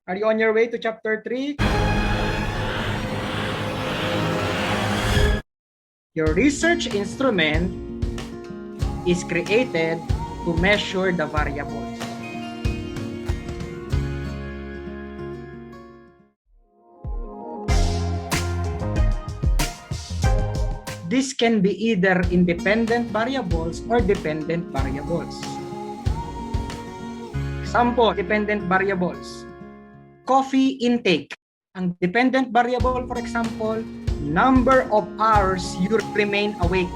Are you on your way to chapter 3? Your research instrument is created to measure the variables. This can be either independent variables or dependent variables. Example, dependent variables. Coffee intake. Ang dependent variable, for example, number of hours you remain awake.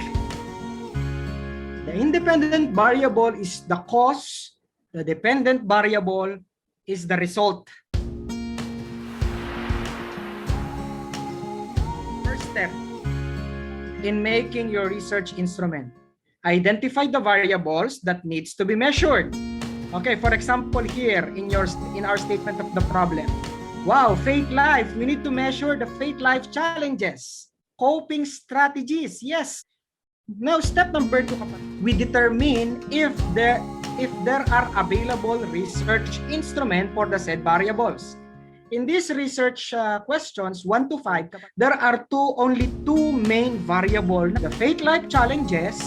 The independent variable is the cause. The dependent variable is the result. First step in making your research instrument. Identify the variables that needs to be measured. Okay, for example, here in our statement of the problem. Wow, faith life. We need to measure the faith life challenges. Coping strategies. Yes. Now, step number 2, we determine if there are available research instrument for the said variables. In these research questions 1 to 5, there are only two main variables: the faith life challenges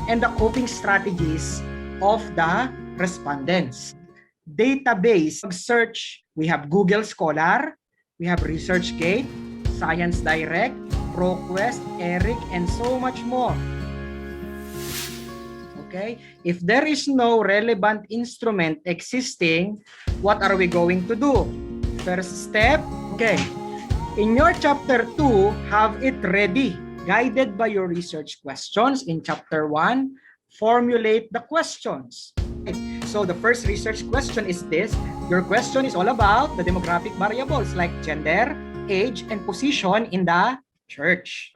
and the coping strategies of the respondents. Database search, we have Google Scholar, we have ResearchGate, Science Direct, ProQuest, ERIC, and so much more. Okay, if there is no relevant instrument existing, what are we going to do? First step, okay, in your chapter 2, have it ready, guided by your research questions. In chapter 1, formulate the questions. So the first research question is this. Your question is all about the demographic variables like gender, age, and position in the church.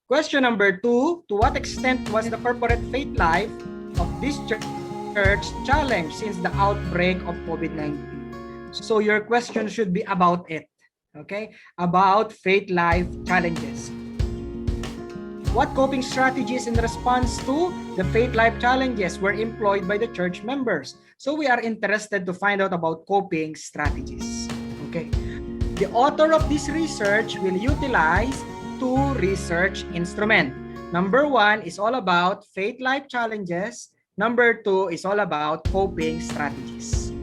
Question number 2, to what extent was the corporate faith life of this church challenged since the outbreak of COVID-19? So your question should be about it, okay? About faith life challenges. What coping strategies in response to the faith life challenges were employed by the church members? So we are interested to find out about coping strategies, okay? The author of this research will utilize two research instruments. Number 1 is all about faith life challenges. Number 2 is all about coping strategies.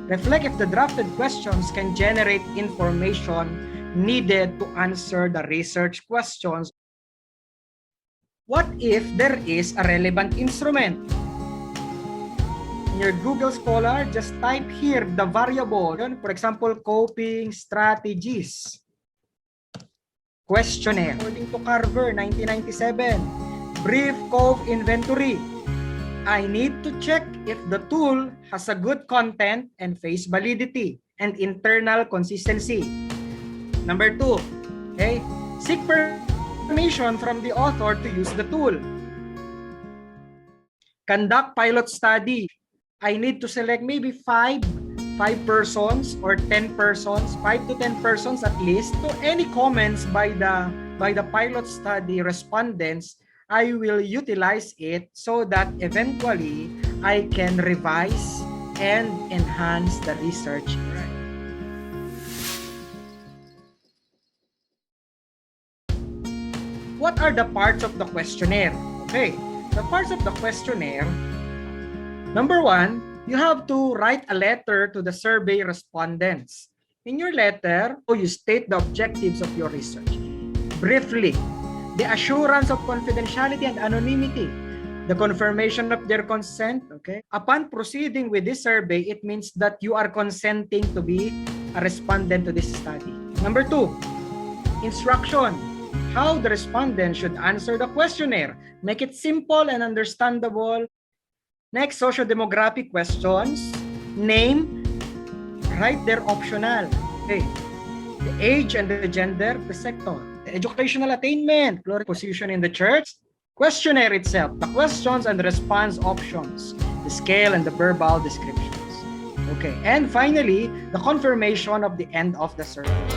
Reflect if the drafted questions can generate information needed to answer the research questions. What if there is a relevant instrument? In your Google Scholar, just type here the variable. For example, coping strategies. Questionnaire. According to Carver, 1997. Brief Cove Inventory. I need to check if the tool has a good content and face validity and internal consistency. Number 2, okay, seek permission from the author to use the tool. Conduct pilot study. I need to select maybe 5 persons or 10 persons, 5 to 10 persons at least. So any comments by the pilot study respondents, I will utilize it so that eventually I can revise and enhance the research. What are the parts of the questionnaire? Okay, the parts of the questionnaire. Number 1, you have to write a letter to the survey respondents. In your letter, you state the objectives of your research. Briefly, the assurance of confidentiality and anonymity, the confirmation of their consent, okay? Upon proceeding with this survey, it means that you are consenting to be a respondent to this study. Number 2, instruction, how the respondent should answer the questionnaire. Make it simple and understandable. Next, socio-demographic questions. Name, write their optional. Okay. The age and the gender, the sector. The educational attainment, position in the church. Questionnaire itself, the questions and the response options, the scale and the verbal descriptions. Okay, and finally, the confirmation of the end of the survey.